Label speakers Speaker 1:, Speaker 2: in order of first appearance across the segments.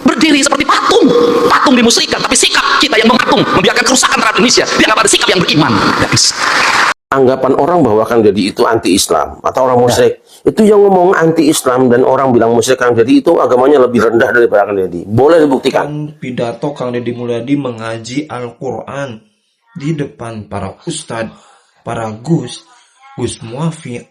Speaker 1: berdiri seperti patung. Patung dimusrikan, tapi sikap kita yang mematung, membiarkan kerusakan terhadap Indonesia dianggap ada sikap yang beriman. Nggak bisa.
Speaker 2: Anggapan orang bahwa Kang Deddy itu anti-Islam atau orang musyrik, itu yang ngomong anti-Islam dan orang bilang musyrik Kang Deddy itu agamanya lebih rendah daripada Kang Deddy. Boleh dibuktikan.
Speaker 3: Pidato Kang Deddy Mulyadi mengaji Al-Quran di depan para ustadz, para Gus Muafi.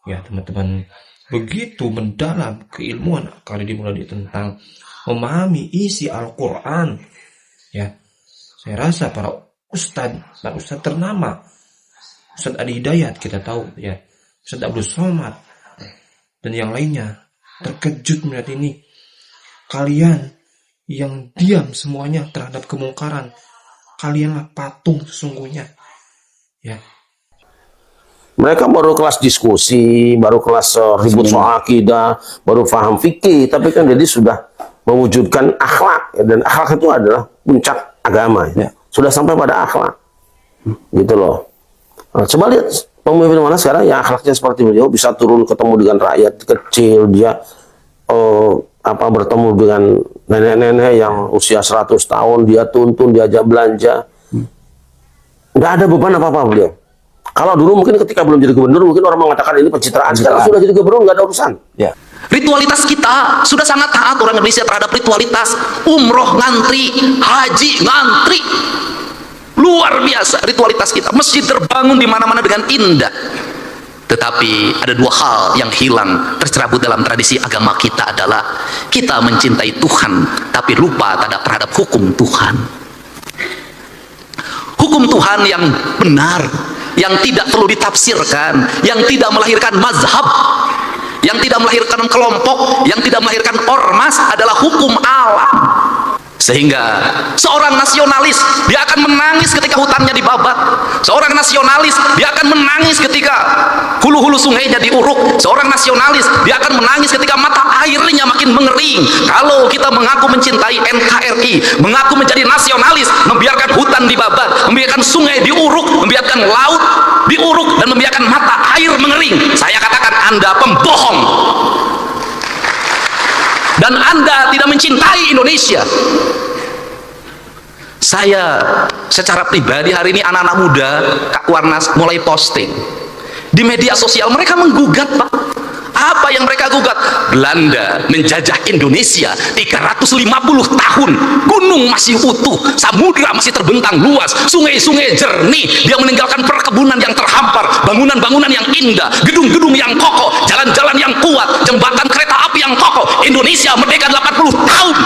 Speaker 3: Ya teman-teman, begitu mendalam keilmuan Kang Deddy Mulyadi tentang memahami isi Al-Quran. Ya, saya rasa para ustadz dan ustadz ternama, Ustadz Adi Hidayat kita tahu ya, Ustadz Abdul Somad dan yang lainnya terkejut melihat ini. Kalian yang diam semuanya terhadap kemungkaran, kalianlah patung sesungguhnya. Ya.
Speaker 2: Mereka baru kelas diskusi, baru kelas ribut soal akidah, baru paham fikih, tapi Kang Deddy sudah mewujudkan akhlak, dan akhlak itu adalah puncak agama. Ya. Sudah sampai pada akhlak, gitu loh. Nah, coba lihat pemimpin mana sekarang yang akhlaknya seperti beliau, bisa turun ketemu dengan rakyat kecil, dia bertemu dengan nenek-nenek yang usia 100 tahun, dia tuntun, diajak belanja. Nggak ada beban apa-apa beliau. Kalau dulu mungkin ketika belum jadi gubernur, mungkin orang mengatakan ini pencitraan. Sekarang sudah jadi gubernur, nggak ada urusan. Ya.
Speaker 1: Ritualitas kita sudah sangat taat orang Indonesia terhadap ritualitas. Umroh ngantri, haji ngantri. Luar biasa ritualitas kita. Masjid terbangun di mana-mana dengan indah. Tetapi ada dua hal yang hilang tercerabut dalam tradisi agama kita adalah kita mencintai Tuhan tapi lupa terhadap hukum Tuhan. Hukum Tuhan yang benar, yang tidak perlu ditafsirkan, yang tidak melahirkan mazhab, yang tidak melahirkan kelompok, yang tidak melahirkan ormas adalah hukum alam. Sehingga seorang nasionalis dia akan menangis ketika hutannya dibabat. Seorang nasionalis dia akan menangis ketika hulu-hulu sungainya diuruk. Seorang nasionalis dia akan menangis ketika mata airnya makin mengering. Kalau kita mengaku mencintai NKRI, mengaku menjadi nasionalis, membiarkan hutan dibabat, membiarkan sungai diuruk, membiarkan laut diuruk, dan membiarkan mata air mengering, saya katakan Anda pembohong. Dan Anda tidak mencintai Indonesia. Saya secara pribadi hari ini anak-anak muda Kak Warnas mulai posting di media sosial, mereka menggugat Pak. Apa yang mereka gugat? Belanda menjajah Indonesia 350 tahun, gunung masih utuh, samudra masih terbentang luas, sungai-sungai jernih, dia meninggalkan perkebunan yang terhampar, bangunan-bangunan yang indah, gedung-gedung yang kokoh, jalan-jalan yang kuat, jembatan kereta api yang kokoh. Indonesia merdeka 80 tahun.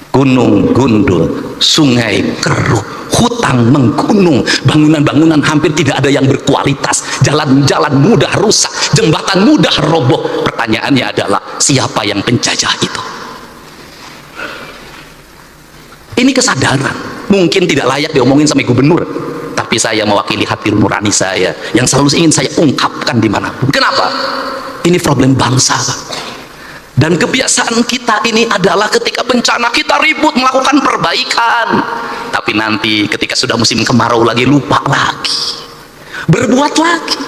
Speaker 1: Gunung gundul, sungai keruh, hutan menggunung, bangunan-bangunan hampir tidak ada yang berkualitas, jalan-jalan mudah rusak, jembatan mudah roboh. Pertanyaannya adalah siapa yang penjajah itu? Ini kesadaran mungkin tidak layak diomongin sama gubernur, tapi saya mewakili hati nurani saya yang selalu ingin saya ungkapkan dimanapun. Kenapa? Ini problem bangsa, Pak. Dan kebiasaan kita ini adalah ketika bencana kita ribut melakukan perbaikan, tapi nanti ketika sudah musim kemarau lagi lupa lagi, berbuat lagi.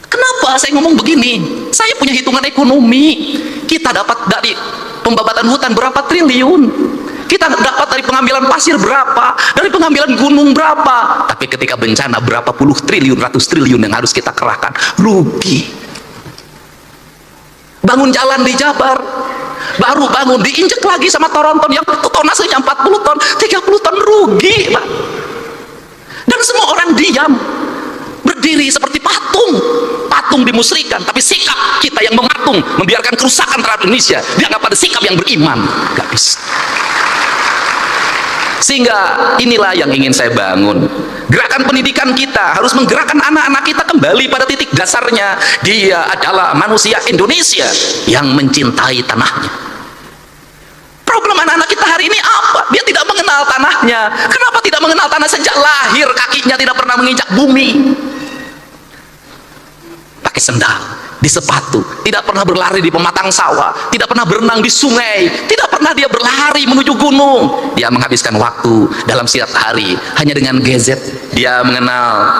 Speaker 1: Kenapa saya ngomong begini? Saya punya hitungan ekonomi. Kita dapat dari pembabatan hutan berapa triliun, kita dapat dari pengambilan pasir berapa, dari pengambilan gunung berapa, tapi ketika bencana berapa puluh triliun, ratus triliun yang harus kita kerahkan, rugi. Bangun jalan di Jabar, baru bangun diinjek lagi sama Toronton yang tonasenya 40 ton, 30 ton, rugi Pak. Dan semua orang diam, berdiri seperti patung. Patung dimusrikan, tapi sikap kita yang mematung, membiarkan kerusakan terhadap Indonesia dianggap pada sikap yang beriman. Gak bisa. Sehingga inilah yang ingin saya bangun. Gerakan pendidikan kita harus menggerakkan anak-anak kita kembali pada titik dasarnya. Dia adalah manusia Indonesia yang mencintai tanahnya. Problem anak-anak kita hari ini apa? Dia tidak mengenal tanahnya. Kenapa tidak mengenal tanah? Sejak lahir kakinya tidak pernah menginjak bumi. Pakai sendal, di sepatu, tidak pernah berlari di pematang sawah, tidak pernah berenang di sungai, tidak pernah dia berlari menuju gunung. Dia menghabiskan waktu dalam setiap hari hanya dengan gadget. Dia mengenal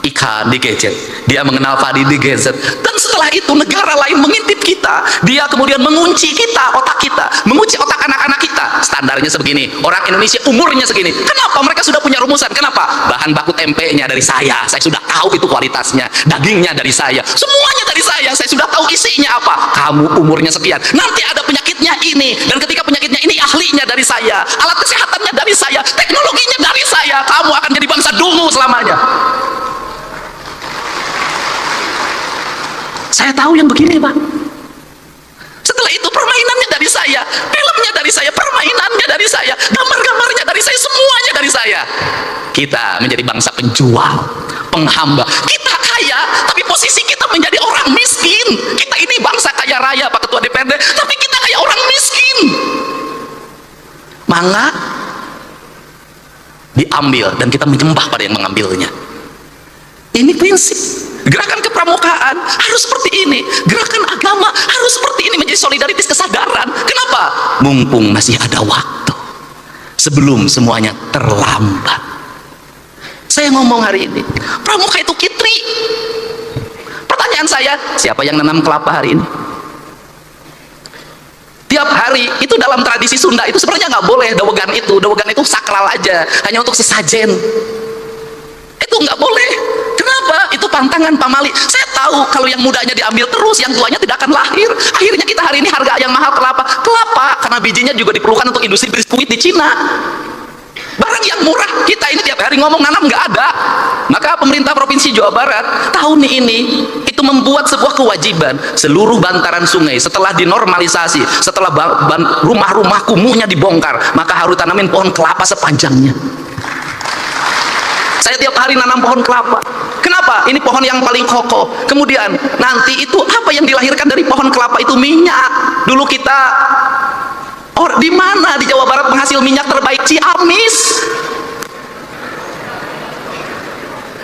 Speaker 1: ikan di gadget, dia mengenal padi di gadget, dan setelah itu negara lain mengintip kita, dia kemudian mengunci kita, otak kita, mengunci otak anak-anak kita. Standarnya sebegini, orang Indonesia umurnya segini. Kenapa? Mereka sudah punya rumusan. Kenapa? Bahan baku tempenya dari saya sudah tahu itu kualitasnya, dagingnya dari saya, semuanya dari saya sudah tahu isinya apa. Kamu umurnya sekian, nanti ada penyakitnya ini, dan ketika penyakitnya ini ahlinya dari saya, alat kesehatannya dari saya, teknologinya dari saya, kamu akan jadi bangsa dungu selamanya. Saya tahu yang begini, Pak. Setelah itu permainannya dari saya, filmnya dari saya, permainannya dari saya, gambar-gambarnya dari saya, semuanya dari saya. Kita menjadi bangsa penjual, penghamba. Kita kaya, tapi posisi kita menjadi orang miskin. Kita ini bangsa kaya raya, Pak Ketua DPRD, tapi kita kayak orang miskin. Mangga diambil dan kita menyembah pada yang mengambilnya. Ini prinsip. Gerakan kepramukaan harus seperti ini, gerakan agama harus seperti ini, menjadi solidaritas kesadaran. Kenapa? Mumpung masih ada waktu sebelum semuanya terlambat. Saya ngomong hari ini, pramuka itu kitri. Pertanyaan saya, siapa yang nanam kelapa hari ini? Tiap hari, itu dalam tradisi Sunda itu sebenarnya nggak boleh dawegan itu sakral aja, hanya untuk sesajen. Itu nggak boleh. Kenapa? Itu pantangan pamali. Saya tahu kalau yang mudanya diambil terus, yang tuanya tidak akan lahir. Akhirnya kita hari ini harga yang mahal kelapa, karena bijinya juga diperlukan untuk industri biskuit di Cina. Barang yang murah, kita ini tiap hari ngomong nanam nggak ada. Maka pemerintah Provinsi Jawa Barat tahun ini itu membuat sebuah kewajiban, seluruh bantaran sungai setelah dinormalisasi, setelah rumah-rumah kumuhnya dibongkar, maka harus tanamin pohon kelapa sepanjangnya. Saya tiap hari nanam pohon kelapa. Kenapa? Ini pohon yang paling kokoh. Kemudian nanti itu apa yang dilahirkan dari pohon kelapa itu? Minyak. Dulu kita di mana di Jawa Barat penghasil minyak terbaik? Ciamis.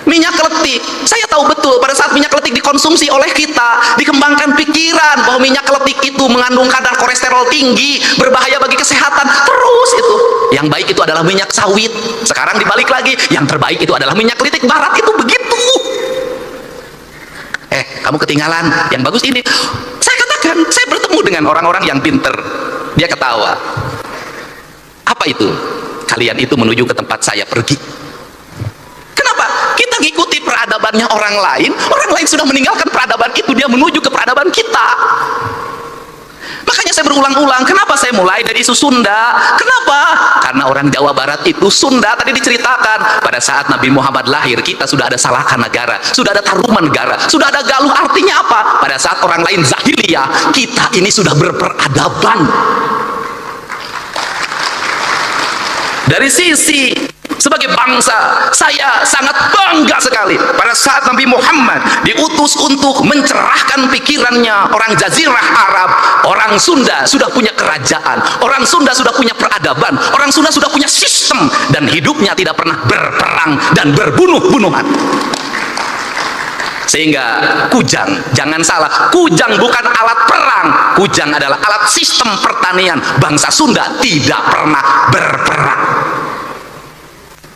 Speaker 1: Minyak keletik. Saya tahu betul pada saat minyak keletik dikonsumsi oleh kita, dikembangkan pikiran bahwa minyak keletik itu mengandung kadar kolesterol tinggi, berbahaya bagi kesehatan. Terus itu. Yang baik itu adalah minyak sawit. Sekarang dibalik lagi, yang terbaik itu adalah minyak kelitik barat. Itu begitu. Kamu ketinggalan. Yang bagus ini. Saya katakan, saya bertemu dengan orang-orang yang pinter. Dia ketawa. Apa itu? Kalian itu menuju ke tempat saya pergi. Kenapa? Kita ngikuti peradabannya orang lain sudah meninggalkan peradaban itu, dia menuju ke peradaban kita. Makanya saya berulang-ulang, kenapa saya mulai dari isu Sunda? Kenapa? Karena orang Jawa Barat itu, Sunda tadi diceritakan, pada saat Nabi Muhammad lahir, kita sudah ada Salaka Negara, sudah ada Taruman Negara, sudah ada Galuh. Artinya apa? Pada saat orang lain jahiliyah, kita ini sudah berperadaban. Dari sisi sebagai bangsa, saya sangat bangga sekali pada saat Nabi Muhammad diutus untuk mencerahkan pikirannya orang Jazirah Arab. Orang Sunda sudah punya kerajaan, orang Sunda sudah punya peradaban, orang Sunda sudah punya sistem, dan hidupnya tidak pernah berperang dan berbunuh-bunuhan. Sehingga kujang, jangan salah, kujang bukan alat perang, kujang adalah alat sistem pertanian. Bangsa Sunda tidak pernah berperang.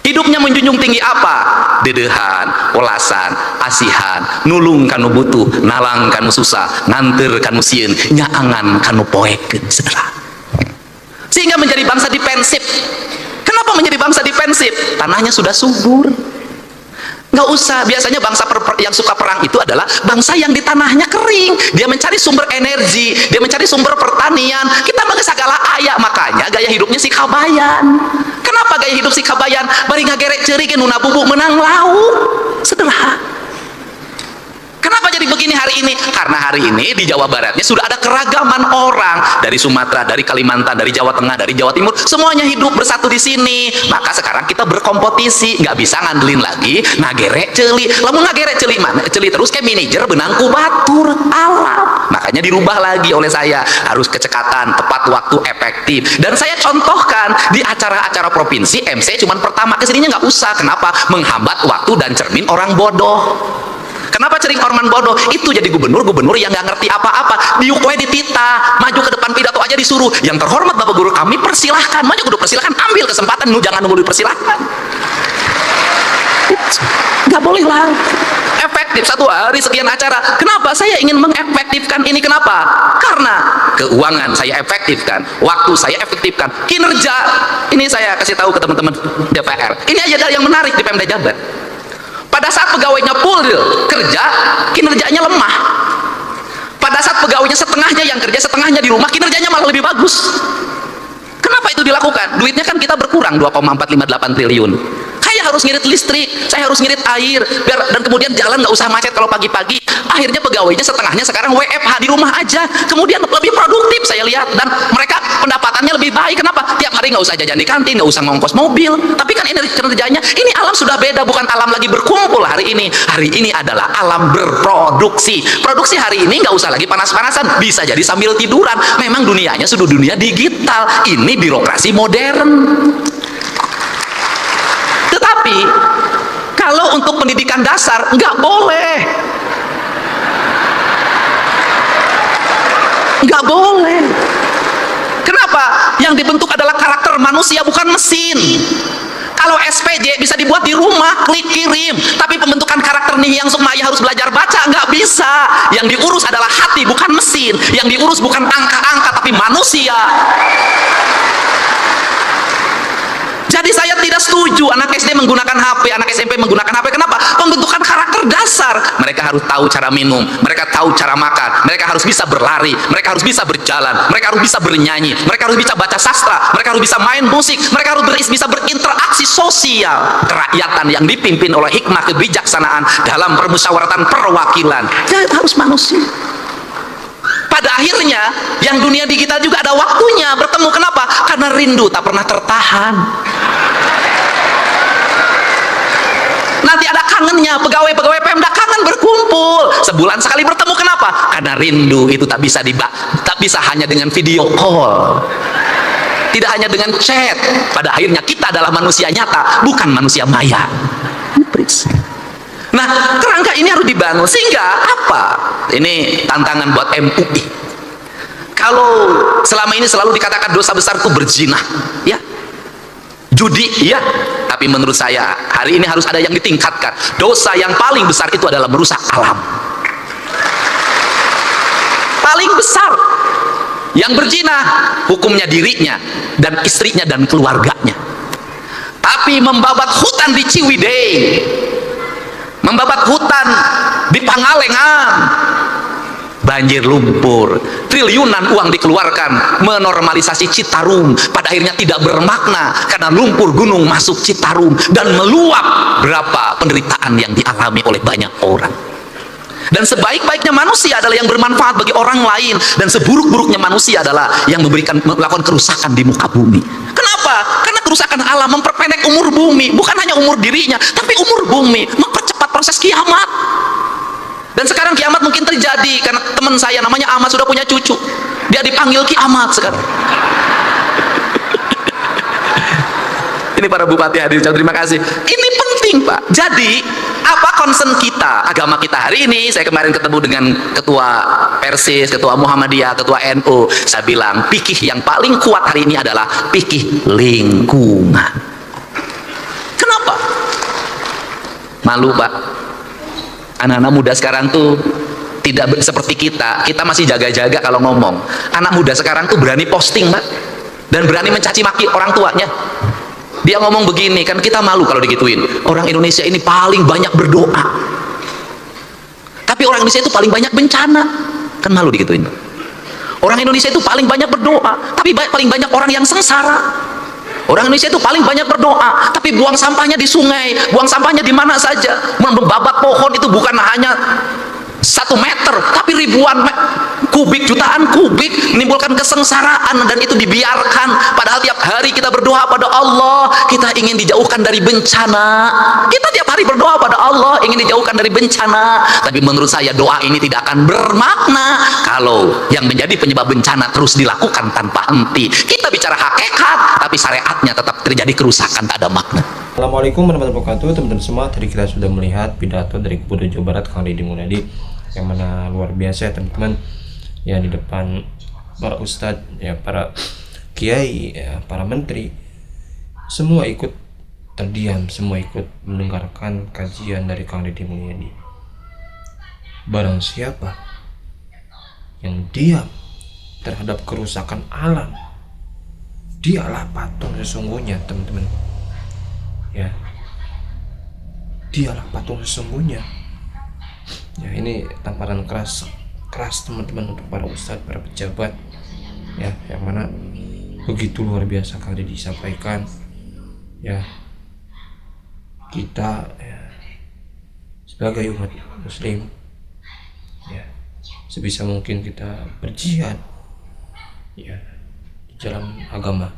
Speaker 1: Hidupnya menjunjung tinggi apa? Dedehan, welasan, asihan, nulung kanu butuh, nalang kanu susah, nganter kanu sieun, nyaangan kanu poekeun, saudara. Sehingga menjadi bangsa defensif. Kenapa menjadi bangsa defensif? Tanahnya sudah subur. Nggak usah, biasanya bangsa yang suka perang itu adalah bangsa yang di tanahnya kering. Dia mencari sumber energi, dia mencari sumber pertanian. Kita mah segala ayak, makanya gaya hidupnya si Kabayan. Kenapa gaya hidup si Kabayan? Bari ngagerek ceuri ge nu bubuk menang lauk. Sederhana. Kenapa jadi begini hari ini? Karena hari ini di Jawa Baratnya sudah ada keragaman orang, dari Sumatera, dari Kalimantan, dari Jawa Tengah, dari Jawa Timur, semuanya hidup bersatu di sini. Maka sekarang kita berkompetisi, nggak bisa ngandelin lagi nagerek celi. Lamun nagerek celi mana? Celi terus kayak manajer benangku batur alam. Makanya dirubah lagi oleh saya, harus kecekatan, tepat waktu, efektif. Dan saya contohkan di acara-acara provinsi, MC cuman pertama kesininya nggak usah. Kenapa? Menghambat waktu dan cermin orang bodoh. Kenapa cering orman bodoh? Itu jadi gubernur yang nggak ngerti apa-apa. Diukwe ditita, maju ke depan pidato aja disuruh. Yang terhormat Bapak Guru kami, persilahkan maju, kudu persilahkan, ambil kesempatan, nu jangan nunggu dipersilahkan. Nggak boleh lah. Efektif satu hari sekian acara. Kenapa? Saya ingin mengefektifkan ini. Kenapa? Karena keuangan saya efektifkan, waktu saya efektifkan, kinerja. Ini saya kasih tahu ke teman-teman DPR. Ini aja yang menarik di Pemda Jabar. Pada saat pegawainya full kerja, kinerjanya lemah. Pada saat pegawainya setengahnya yang kerja, setengahnya di rumah, kinerjanya malah lebih bagus. Kenapa itu dilakukan? Duitnya kan kita berkurang 2,458 triliun. Saya harus ngirit listrik, saya harus ngirit air, dan kemudian jalan nggak usah macet kalau pagi-pagi. Akhirnya pegawainya setengahnya sekarang WFH di rumah aja. Kemudian lebih produktif saya lihat, dan mereka pendapatannya lebih baik. Kenapa? Tiap hari nggak usah jajan di kantin, nggak usah ngongkos mobil. Tapi kan energi kerjanya, ini alam sudah beda, bukan alam lagi berkumpul hari ini. Hari ini adalah alam berproduksi. Produksi hari ini nggak usah lagi panas-panasan, bisa jadi sambil tiduran. Memang dunianya sudah dunia digital. Ini birokrasi modern. Tetapi kalau untuk pendidikan dasar nggak boleh, nggak boleh. Kenapa? Yang dibentuk adalah karakter manusia, bukan mesin. Kalau SPJ bisa dibuat di rumah, klik kirim. Tapi pembentukan karakter nih yang Sukmaya harus belajar baca, nggak bisa. Yang diurus adalah hati, bukan mesin. Yang diurus bukan angka-angka, tapi manusia. Jadi saya tidak setuju anak SD menggunakan HP, anak SMP menggunakan HP. Kenapa? Pembentukan karakter dasar. Mereka harus tahu cara minum, mereka tahu cara makan, mereka harus bisa berlari, mereka harus bisa berjalan, mereka harus bisa bernyanyi, mereka harus bisa baca sastra, mereka harus bisa main musik, mereka harus bisa berinteraksi sosial. Kerakyatan yang dipimpin oleh hikmah kebijaksanaan dalam permusyawaratan perwakilan. Ya, harus manusia. Pada akhirnya yang dunia digital juga ada waktunya bertemu. Kenapa? Karena rindu tak pernah tertahan. Nanti ada kangennya, pegawai-pegawai Pemda kangen berkumpul sebulan sekali bertemu. Kenapa? Karena rindu itu tak bisa hanya dengan video call, tidak hanya dengan chat. Pada akhirnya kita adalah manusia nyata, bukan manusia maya. Nah, kerangka ini harus dibangun sehingga apa? Ini tantangan buat MUI. Kalau selama ini selalu dikatakan dosa besar itu berzina, ya, judi, ya. Tapi menurut saya hari ini harus ada yang ditingkatkan. Dosa yang paling besar itu adalah merusak alam. Paling besar. Yang berzina hukumnya dirinya dan istrinya dan keluarganya. Tapi membabat hutan di Ciwidey, membabat hutan di Pangalengan, banjir lumpur, triliunan uang dikeluarkan menormalisasi Citarum, pada akhirnya tidak bermakna karena lumpur gunung masuk Citarum dan meluap. Berapa penderitaan yang dialami oleh banyak orang. Dan sebaik-baiknya manusia adalah yang bermanfaat bagi orang lain, dan seburuk-buruknya manusia adalah yang melakukan kerusakan di muka bumi. Kenapa? Karena kerusakan alam memperpendek umur bumi, bukan hanya umur dirinya, tapi umur bumi, mempercepat proses kiamat. Dan sekarang kiamat mungkin terjadi karena teman saya namanya Ahmad sudah punya cucu, dia dipanggil kiamat sekarang. Ini para bupati hadir, terima kasih. Ini penting, Pak. Jadi apa concern kita, agama kita hari ini? Saya kemarin ketemu dengan ketua Persis, ketua Muhammadiyah, ketua NU. Saya bilang fikih yang paling kuat hari ini adalah fikih lingkungan. Kenapa? Malu, Pak. Anak-anak muda sekarang tuh tidak seperti kita. Kita masih jaga-jaga kalau ngomong. Anak muda sekarang tuh berani posting, Pak, dan berani mencaci maki orang tuanya. Dia ngomong begini, kan kita malu kalau digituin. Orang Indonesia ini paling banyak berdoa, tapi orang Indonesia itu paling banyak bencana. Kan malu digituin. Orang Indonesia itu paling banyak berdoa, tapi paling banyak orang yang sengsara. Orang Indonesia itu paling banyak berdoa, tapi buang sampahnya di sungai, buang sampahnya di mana saja. Membabat pohon itu bukan hanya 1 meter, tapi ribuan kubik, jutaan kubik, menimbulkan kesengsaraan, dan itu dibiarkan. Padahal tiap hari kita berdoa pada Allah, kita ingin dijauhkan dari bencana. Kita tiap hari berdoa pada Allah ingin dijauhkan dari bencana. Tapi menurut saya doa ini tidak akan bermakna kalau yang menjadi penyebab bencana terus dilakukan tanpa henti. Kita bicara hakikat, tapi syariatnya tetap terjadi kerusakan, tak ada makna.
Speaker 3: Assalamualaikum warahmatullahi wabarakatuh, teman-teman semua. Tadi kita sudah melihat pidato dari Gubernur Jawa Barat Kang Deddy Mulyadi, yang mana luar biasa ya teman-teman, ya, di depan para ustadz, ya, para kiai, ya, para menteri, semua ikut terdiam semua ikut mendengarkan kajian dari Kang Deddy Mulyadi. Barang siapa yang diam terhadap kerusakan alam, dialah patung sesungguhnya, teman-teman. Ya, dialah patung sesungguhnya. Ya, ini tamparan keras teman-teman untuk para ustadz, para pejabat, ya, yang mana begitu luar biasa Kang Deddy disampaikan. Ya, kita ya, sebagai umat muslim, ya, sebisa mungkin kita berjihad, ya, di jalan agama,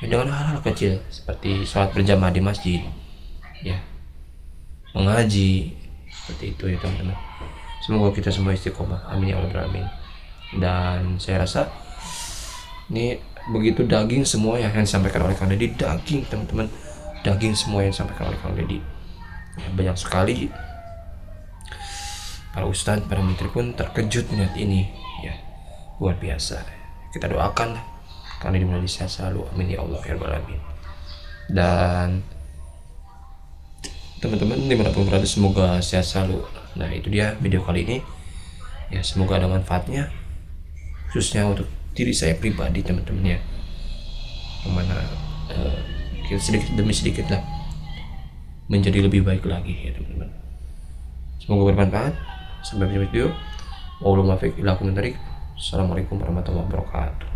Speaker 3: ya, dengan hal-hal kecil seperti sholat berjamaah di masjid, ya, mengaji, seperti itu ya teman-teman. Semoga kita semua istiqomah, amin ya Allah, amin. Dan saya rasa ini begitu daging semua yang disampaikan oleh Kang Deddy, daging teman-teman, daging semua yang disampaikan oleh Kang Deddy. Ya, banyak sekali para ustadz, para menteri pun terkejut melihat ini, ya, luar biasa. Kita doakan Kang Deddy Mulyadi sehat selalu, amin ya Allah ya Rabbal alamin. Dan teman-teman dimanapun berada semoga sehat selalu. Nah, itu dia video kali ini, ya, semoga ada manfaatnya khususnya untuk diri saya pribadi teman-teman, ya, yang mana kita sedikit demi sedikit lah menjadi lebih baik lagi, ya teman-teman. Semoga bermanfaat. Sampai jumpa di video. Assalamualaikum warahmatullahi wabarakatuh.